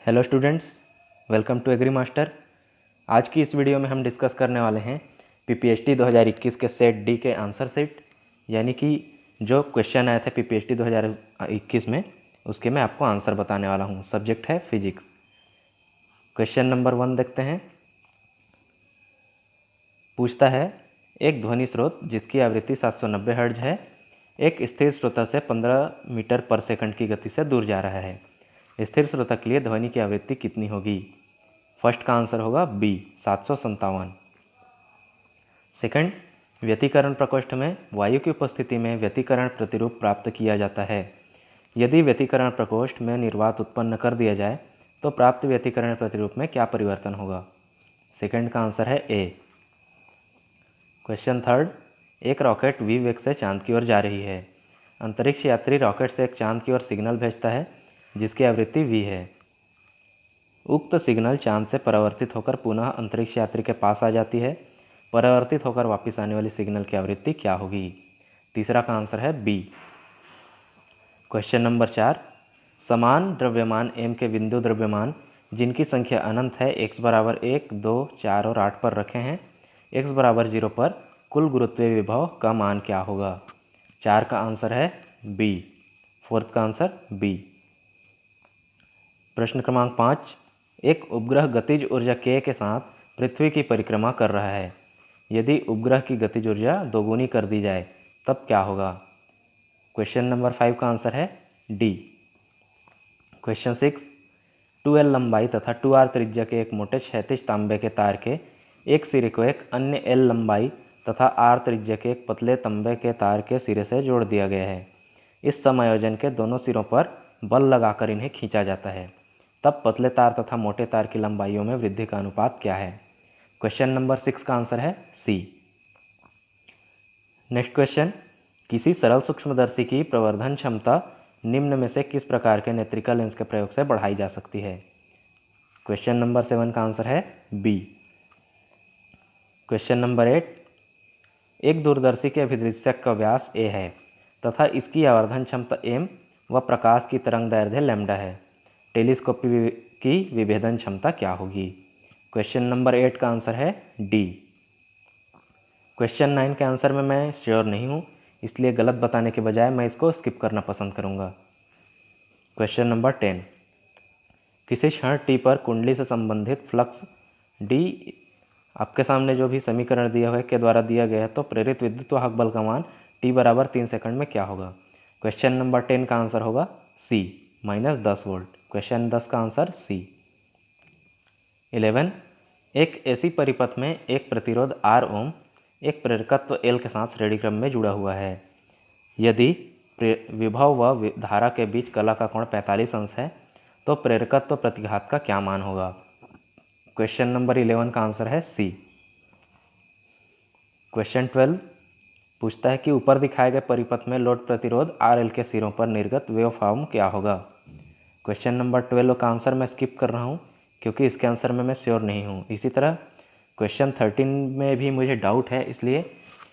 Hello students, welcome to Agri Master. आज की इस वीडियो में हम डिस्कस करने वाले हैं पीपीएचटी 2021 के सेट डी के आंसर सेट, यानी कि जो क्वेश्चन आए थे पीपीएचटी 2021 में, उसके मैं आपको आंसर बताने वाला हूं। सब्जेक्ट है फिजिक्स। क्वेश्चन नंबर 1 देखते हैं। पूछता है, एक ध्वनि स्रोत जिसकी आवृत्ति 790 हर्ट्ज है एक स्थिर स्रोत से 15 मीटर पर सेकंड की गति से दूर जा रहा है। स्थिर स्रोत के लिए ध्वनि की आवृत्ति कितनी होगी? फर्स्ट का आंसर होगा बी, 757। सेकंड, व्यतिकरण प्रकोष्ठ में वायु की उपस्थिति में व्यतिकरण प्रतिरूप प्राप्त किया जाता है। यदि व्यतिकरण प्रकोष्ठ में निर्वात उत्पन्न कर दिया जाए तो प्राप्त व्यतिकरण प्रतिरूप में क्या परिवर्तन होगा? सेकंड का आंसर है ए। क्वेश्चन थर्ड, एक रॉकेट वी वेग से चांद की ओर जा रही है। अंतरिक्ष यात्री रॉकेट से एक चांद की ओर सिग्नल भेजता है जिसकी आवृत्ति वी है। उक्त सिग्नल चांद से परावर्तित होकर पुनः अंतरिक्ष यात्री के पास आ जाती है। परावर्तित होकर वापस आने वाली सिग्नल की आवृत्ति क्या होगी? तीसरा का आंसर है बी। क्वेश्चन नंबर 4, समान द्रव्यमान m के बिंदु द्रव्यमान जिनकी संख्या अनंत है x बराबर 1, 2, 4 और 8 पर रखे हैं। x बराबर 0 पर कुल गुरुत्वीय विभव का मान क्या होगा? 4 का आंसर है बी। फोर्थ का आंसर बी। प्रश्न क्रमांक 5, एक उपग्रह गतिज ऊर्जा k के साथ पृथ्वी की परिक्रमा कर रहा है। यदि उपग्रह की गतिज ऊर्जा दोगुनी कर दी जाए तब क्या होगा? क्वेश्चन नंबर 5 का आंसर है डी। क्वेश्चन 6, 2L लंबाई तथा 2R त्रिज्या के एक मोटे क्षैतिज तांबे के तार के एक सिरे को एक अन्य L लंबाई तथा R त्रिज्या के एक पतले तांबे के तार के सिरे से जोड़ दिया गया है। इस समायोजन के दोनों सिरों पर बल लगाकर इन्हें खींचा जाता है, तब पतले तार तथा मोटे तार की लंबाइयों में वृद्धि का अनुपात क्या है? क्वेश्चन नंबर 6 का आंसर है सी। नेक्स्ट क्वेश्चन, किसी सरल सूक्ष्मदर्शी की प्रवर्धन क्षमता निम्न में से किस प्रकार के नेत्रिका लेंस के प्रयोग से बढ़ाई जा सकती है? क्वेश्चन नंबर 7 का आंसर है बी। क्वेश्चन नंबर 8, एक दूरदर्शी के अभिदृश्यक का व्यास a है तथा इसकी आवर्धन क्षमता m व प्रकाश की तरंग दैर्ध्य लैम्डा है। टेलीस्कोप की विभेदन क्षमता क्या होगी? क्वेश्चन नंबर 8 का आंसर है डी। क्वेश्चन 9 के आंसर में मैं श्योर नहीं हूँ, इसलिए गलत बताने के बजाय मैं इसको स्किप करना पसंद करूँगा। क्वेश्चन नंबर 10, किसी क्षण टी पर कुंडली से संबंधित फ्लक्स डी आपके सामने जो भी समीकरण दिया हुआ है के द्वारा दिया गया है, तो प्रेरित विद्युत वाहक बल का मान टी बराबर 3 सेकंड में क्या होगा? क्वेश्चन नंबर 10 का आंसर होगा सी, -10 वोल्ट। क्वेश्चन 10 का आंसर सी। 11, एक ऐसी परिपथ में एक प्रतिरोध R ओम एक प्रेरकत्व L के साथ श्रेणी क्रम में जुड़ा हुआ है। यदि विभव व धारा के बीच कला का कोण 45 अंश है तो प्रेरकत्व प्रतिघात का क्या मान होगा? क्वेश्चन नंबर 11 का आंसर है सी। क्वेश्चन 12 पूछता है कि ऊपर दिखाए गए परिपथ में लोड प्रतिरोध RL के सिरों पर निर्गत वेवफॉर्म क्या होगा? क्वेश्चन नंबर 12 का आंसर मैं स्किप कर रहा हूँ क्योंकि इसके आंसर में मैं श्योर नहीं हूँ। इसी तरह क्वेश्चन 13 में भी मुझे डाउट है, इसलिए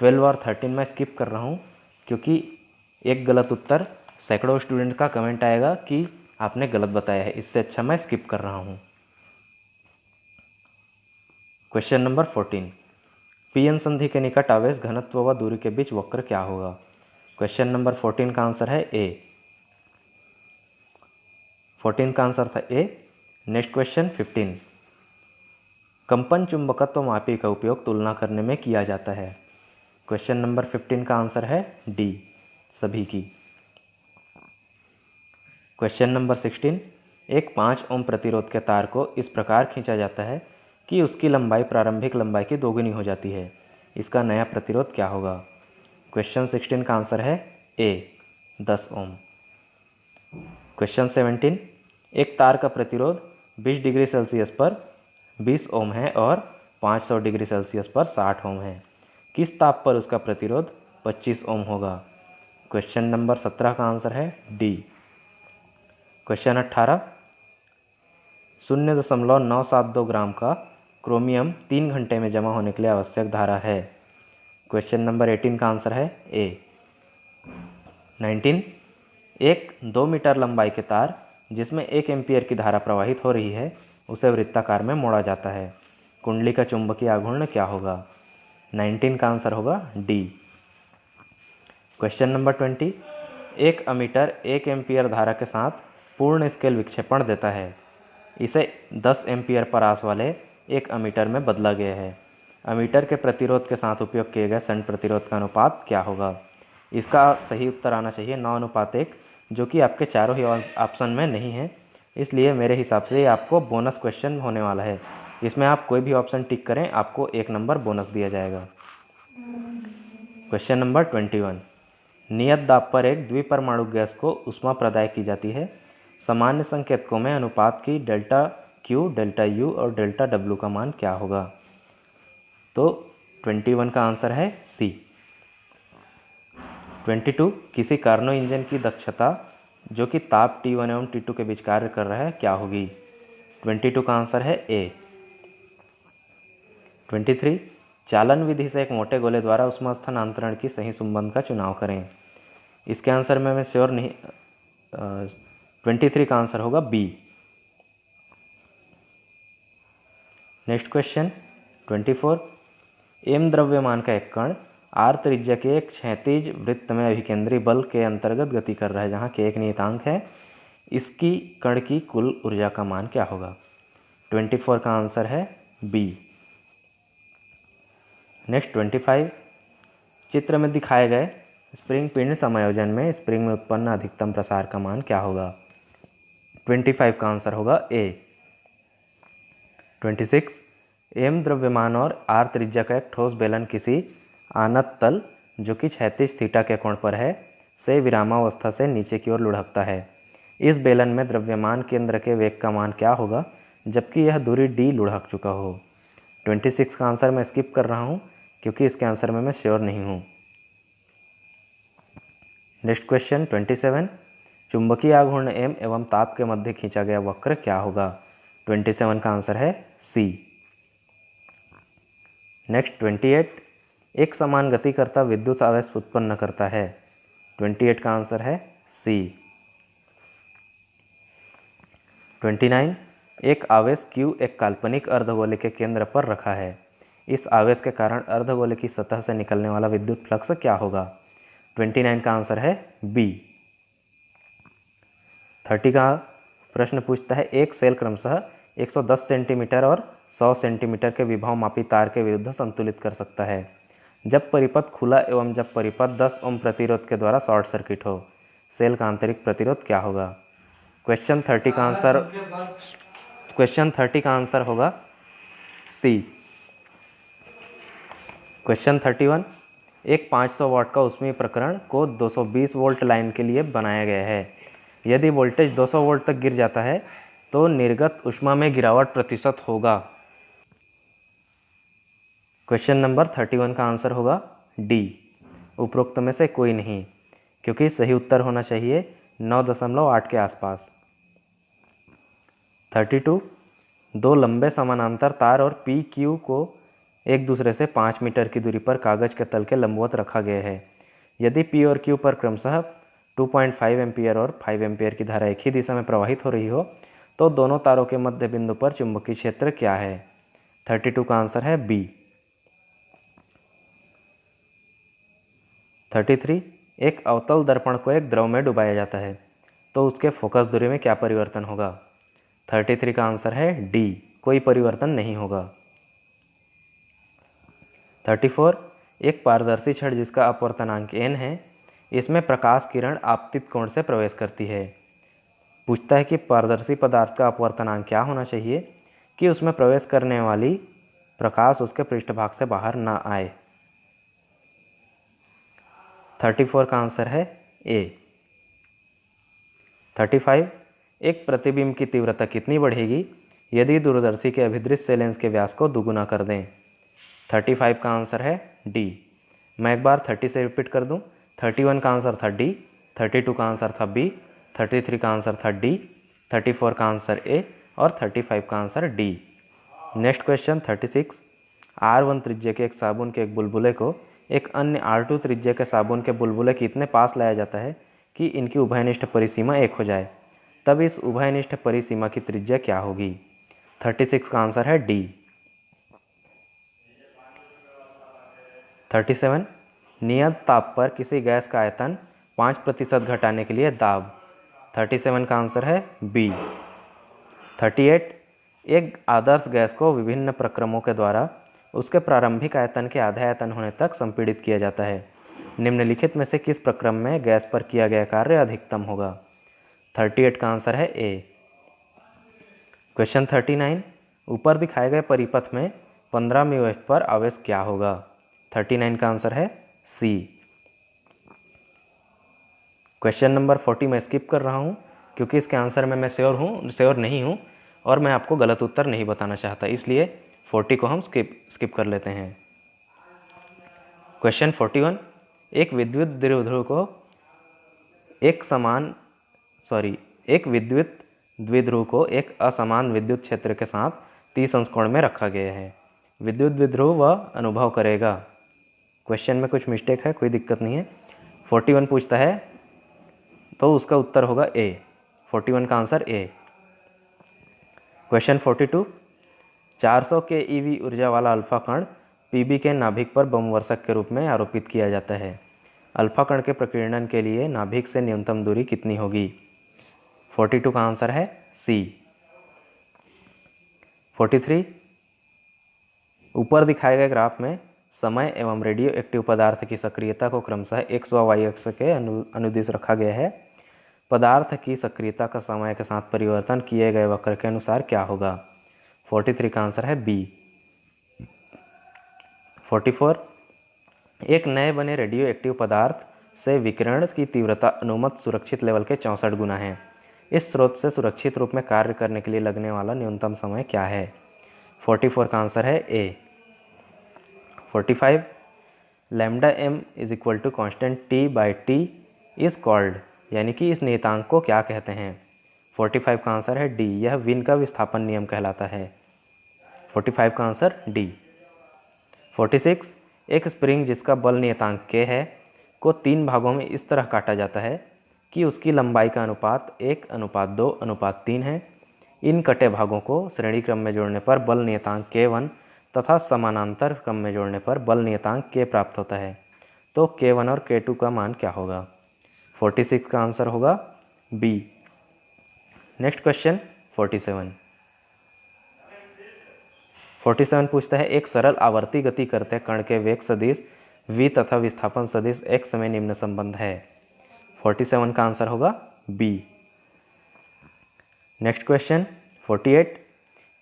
12 और 13 मैं स्किप कर रहा हूँ, क्योंकि एक गलत उत्तर सैकड़ों स्टूडेंट का कमेंट आएगा कि आपने गलत बताया है। इससे अच्छा मैं स्किप कर रहा हूँ। क्वेश्चन नंबर 14, पीएन संधि के निकट आवेश घनत्व व दूरी के बीच वक्र क्या होगा? क्वेश्चन नंबर 14 का आंसर है ए। 14 का आंसर था ए। नेक्स्ट क्वेश्चन 15, कंपन चुंबकत्व मापी का उपयोग तुलना करने में किया जाता है। क्वेश्चन नंबर 15 का आंसर है डी, सभी की। क्वेश्चन नंबर 16, एक 5 ओम प्रतिरोध के तार को इस प्रकार खींचा जाता है कि उसकी लंबाई प्रारंभिक लंबाई की दोगुनी हो जाती है। इसका नया प्रतिरोध क्या होगा? क्वेश्चन 16 का आंसर है ए, 10 ओम। क्वेश्चन 17, एक तार का प्रतिरोध 20 डिग्री सेल्सियस पर 20 ओम है और 500 डिग्री सेल्सियस पर 60 ओम है। किस ताप पर उसका प्रतिरोध 25 ओम होगा? क्वेश्चन नंबर 17 का आंसर है डी। क्वेश्चन 18, 0.972 ग्राम का क्रोमियम 3 घंटे में जमा होने के लिए आवश्यक धारा है। क्वेश्चन नंबर 18 का आंसर है ए। 19, एक 2 मीटर लंबाई के तार जिसमें 1 एम्पीयर की धारा प्रवाहित हो रही है उसे वृत्ताकार में मोड़ा जाता है। कुंडली का चुंबकीय आघूर्ण क्या होगा? 19 का आंसर होगा डी। क्वेश्चन नंबर 20, एक अमीटर 1 एम्पीयर धारा के साथ पूर्ण स्केल विक्षेपण देता है। इसे 10 एम्पीयर परास वाले एक अमीटर में बदला गया है। अमीटर के प्रतिरोध के साथ उपयोग किए गए शंट प्रतिरोध का अनुपात क्या होगा? इसका सही उत्तर आना चाहिए 9:1, जो कि आपके चारों ही ऑप्शन में नहीं है, इसलिए मेरे हिसाब से ये आपको बोनस क्वेश्चन होने वाला है। इसमें आप कोई भी ऑप्शन टिक करें, आपको 1 नंबर बोनस दिया जाएगा। क्वेश्चन नंबर 21, नियत दाब पर एक द्विपरमाणु गैस को ऊष्मा प्रदाय की जाती है। सामान्य संकेतकों में अनुपात की डेल्टा क्यू, डेल्टा यू और डेल्टा डब्ल्यू का मान क्या होगा? तो 21 का आंसर है सी। 22, किसी कार्नो इंजन की दक्षता जो कि ताप T1 एवं T2 के बीच कार्य कर रहा है क्या होगी? 22 का आंसर है ए। 23, चालन विधि से एक मोटे गोले द्वारा ऊष्मा स्थानांतरण की सही संबंध का चुनाव करें। इसके आंसर में मैं श्योर नहीं, 23 का आंसर होगा बी। नेक्स्ट क्वेश्चन 24, एम द्रव्यमान का एक कण आर त्रिज्या के एक क्षैतिज वृत्त में अभिकेंद्री बल के अंतर्गत गति कर रहा है, जहाँ के एक नियतांक है। इसकी कण की कुल ऊर्जा का मान क्या होगा? 24 का आंसर है बी। नेक्स्ट 25, चित्र में दिखाए गए स्प्रिंग पिंड समायोजन में स्प्रिंग में उत्पन्न अधिकतम प्रसार का मान क्या होगा? 25 का आंसर होगा ए। 26, एम द्रव्यमान और आर त्रिज्या का एक ठोस बेलन किसी आनत तल जो कि क्षैतिज थीटा के कोण पर है से विरामावस्था से नीचे की ओर लुढ़कता है। इस बेलन में द्रव्यमान केंद्र के वेग का मान क्या होगा जबकि यह दूरी डी लुढ़क चुका हो? 26 का आंसर मैं स्किप कर रहा हूँ क्योंकि इसके आंसर में मैं श्योर नहीं हूँ। नेक्स्ट क्वेश्चन 27, चुंबकीय आघूर्ण एम एवं ताप के मध्य खींचा गया वक्र क्या होगा? 27 का आंसर है सी। नेक्स्ट 28, एक समान गति करता विद्युत आवेश उत्पन्न करता है। 28 का आंसर है सी। 29, एक आवेश Q एक काल्पनिक अर्धगोले के केंद्र पर रखा है। इस आवेश के कारण अर्धगोले की सतह से निकलने वाला विद्युत फ्लक्स क्या होगा? 29 का आंसर है बी। 30 का प्रश्न पूछता है, एक सेल क्रमशः 110 सेंटीमीटर और 100 सेंटीमीटर के विभव मापी तार के विरुद्ध संतुलित कर सकता है जब परिपथ खुला एवं जब परिपथ 10 ओम प्रतिरोध के द्वारा शॉर्ट सर्किट हो। सेल का आंतरिक प्रतिरोध क्या होगा? क्वेश्चन 30 का आंसर होगा सी। क्वेश्चन 31, एक 500 वाट का ऊष्मीय प्रकरण को 220 वोल्ट लाइन के लिए बनाया गया है। यदि वोल्टेज 200 वोल्ट तक गिर जाता है तो निर्गत ऊष्मा में गिरावट प्रतिशत होगा। क्वेश्चन नंबर 31 का आंसर होगा डी, उपरोक्त में से कोई नहीं, क्योंकि सही उत्तर होना चाहिए 9.8 के आसपास। 32, दो लंबे समानांतर तार और पी क्यू को एक दूसरे से 5 मीटर की दूरी पर कागज के तल के लंबवत रखा गया है। यदि पी और क्यू पर क्रमशः 2.5 एम्पीयर और 5 एम्पीयर की धारा एक ही दिशा में प्रवाहित हो रही हो तो दोनों तारों के मध्य बिंदु पर चुंबकीय क्षेत्र क्या है? 32 का आंसर है बी। 33, एक अवतल दर्पण को एक द्रव में डुबाया जाता है तो उसके फोकस दूरी में क्या परिवर्तन होगा? 33 का आंसर है डी, कोई परिवर्तन नहीं होगा। 34, एक पारदर्शी छड़ जिसका अपवर्तनांक n है, इसमें प्रकाश किरण आपतित कोण से प्रवेश करती है। पूछता है कि पारदर्शी पदार्थ का अपवर्तनांक क्या होना चाहिए कि उसमें प्रवेश करने वाली प्रकाश उसके पृष्ठभाग से बाहर ना आए। 34 का आंसर है ए। 35, एक प्रतिबिंब की तीव्रता कितनी बढ़ेगी यदि दूरदर्शी के अभिदृश्य लेंस के व्यास को दुगुना कर दें? 35 का आंसर है डी। मैं एक बार 30 से रिपीट कर दूं। 31 का आंसर था डी, 32 का आंसर था बी, 33 का आंसर था डी, 34 का आंसर ए और 35 का answer D. Next question 36, R1 त्रिज्या के एक साबुन के एक बुलबुले को एक अन्य R2 त्रिज्या के साबुन के बुलबुले के इतने पास लाया जाता है कि इनकी उभयनिष्ठ परिसीमा 1 हो जाए। तब इस उभयनिष्ठ परिसीमा की त्रिज्या क्या होगी? 36 का आंसर है डी। 37 नियत ताप पर किसी गैस का आयतन 5% घटाने के लिए दाब। 37 का आंसर है बी। 38 एक आदर्श गैस को विभिन्न प्रक्रमों के द्वारा उसके प्रारंभिक आयतन के आधे आयतन होने तक संपीड़ित किया जाता है। निम्नलिखित में से किस प्रक्रम में गैस पर किया गया कार्य अधिकतम होगा? 38 का आंसर है ए। क्वेश्चन 39 ऊपर दिखाए गए परिपथ में 15 μF पर आवेश क्या होगा? 39 का आंसर है सी। क्वेश्चन नंबर 40 मैं स्किप कर रहा हूँ क्योंकि इसके आंसर में मैं श्योर नहीं हूँ और मैं आपको गलत उत्तर नहीं बताना चाहता, इसलिए 40 को हम स्किप कर लेते हैं। क्वेश्चन 41 एक विद्युत द्विध्रुव को एक विद्युत द्विध्रुव को एक असमान विद्युत क्षेत्र के साथ 30 अंश कोण में रखा गया है। विद्युत द्विध्रुव वह अनुभव करेगा। क्वेश्चन में कुछ मिस्टेक है, कोई दिक्कत नहीं है। 41 पूछता है तो उसका उत्तर होगा ए। 41 का आंसर ए। क्वेश्चन 42 400 keV ऊर्जा वाला अल्फा कण पीबी के नाभिक पर बमवर्षक के रूप में आरोपित किया जाता है। अल्फा कण के प्रकीर्णन के लिए नाभिक से न्यूनतम दूरी कितनी होगी? 42 का आंसर है सी। 43 ऊपर दिखाए गए ग्राफ में समय एवं रेडियो एक्टिव पदार्थ की सक्रियता को क्रमशः एक्स व वाई अक्ष के अनुदिश रखा गया है। पदार्थ की सक्रियता का समय के साथ परिवर्तन किए गए वक्र के अनुसार क्या होगा? 43 का आंसर है बी। 44 एक नए बने रेडियो एक्टिव पदार्थ से विकिरण की तीव्रता अनुमत सुरक्षित लेवल के 64 गुना है। इस स्रोत से सुरक्षित रूप में कार्य करने के लिए लगने वाला न्यूनतम समय क्या है? 44 का आंसर है A. 45 lambda M is equal to constant T by T is called, यानी कि इस नियतांक को क्या कहते हैं? 45 का आंसर है डी, यह विन का विस्थापन नियम कहलाता है। 45 का आंसर डी। 46 एक स्प्रिंग जिसका बल नियतांक k है को 3 भागों में इस तरह काटा जाता है कि उसकी लंबाई का अनुपात 1:2:3 है। इन कटे भागों को श्रेणी क्रम में जोड़ने पर बल नियतांक k1 तथा समानांतर क्रम में जोड़ने पर बल नियतांक k प्राप्त होता है। तो k1 और k2 का मान क्या होगा? 46 का आंसर होगा बी। नेक्स्ट क्वेश्चन 47 पूछता है एक सरल आवर्ती गति करते कण के वेग सदिश v तथा विस्थापन सदिश x में निम्न संबंध है। 47 का आंसर होगा बी। नेक्स्ट क्वेश्चन 48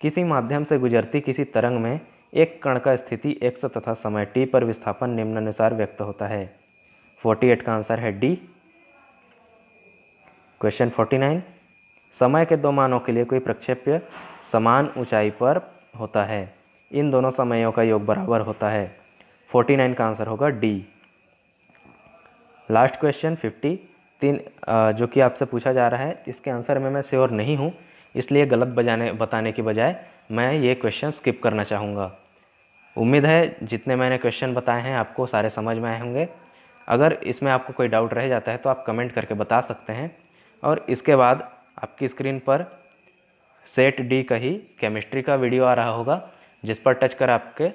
किसी माध्यम से गुजरती किसी तरंग में एक कण का स्थिति x तथा समय t पर विस्थापन निम्नानुसार व्यक्त होता है। 48 का आंसर है डी। क्वेश्चन 49 समय के दो मानों के लिए कोई प्रक्षेप्य समान ऊंचाई पर होता है, इन दोनों समयों का योग बराबर होता है। 49 का आंसर होगा डी। लास्ट क्वेश्चन 53 जो कि आपसे पूछा जा रहा है, इसके आंसर में मैं श्योर नहीं हूँ, इसलिए गलत बताने की बजाय मैं ये क्वेश्चन स्किप करना चाहूँगा। उम्मीद है जितने मैंने क्वेश्चन बताए हैं आपको सारे समझ में आए होंगे। अगर इसमें आपको कोई डाउट रह जाता है तो आप कमेंट करके बता सकते हैं। और इसके बाद आपकी स्क्रीन पर सेट डी का ही केमिस्ट्री का वीडियो आ रहा होगा, जिस पर टच कर आपके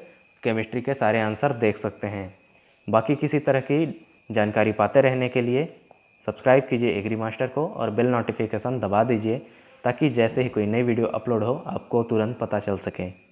केमिस्ट्री के सारे आंसर देख सकते हैं। बाकी किसी तरह की जानकारी पाते रहने के लिए सब्सक्राइब कीजिए एग्री मास्टर को और बेल नोटिफिकेशन दबा दीजिए ताकि जैसे ही कोई नई वीडियो अपलोड हो आपको तुरंत पता चल सके।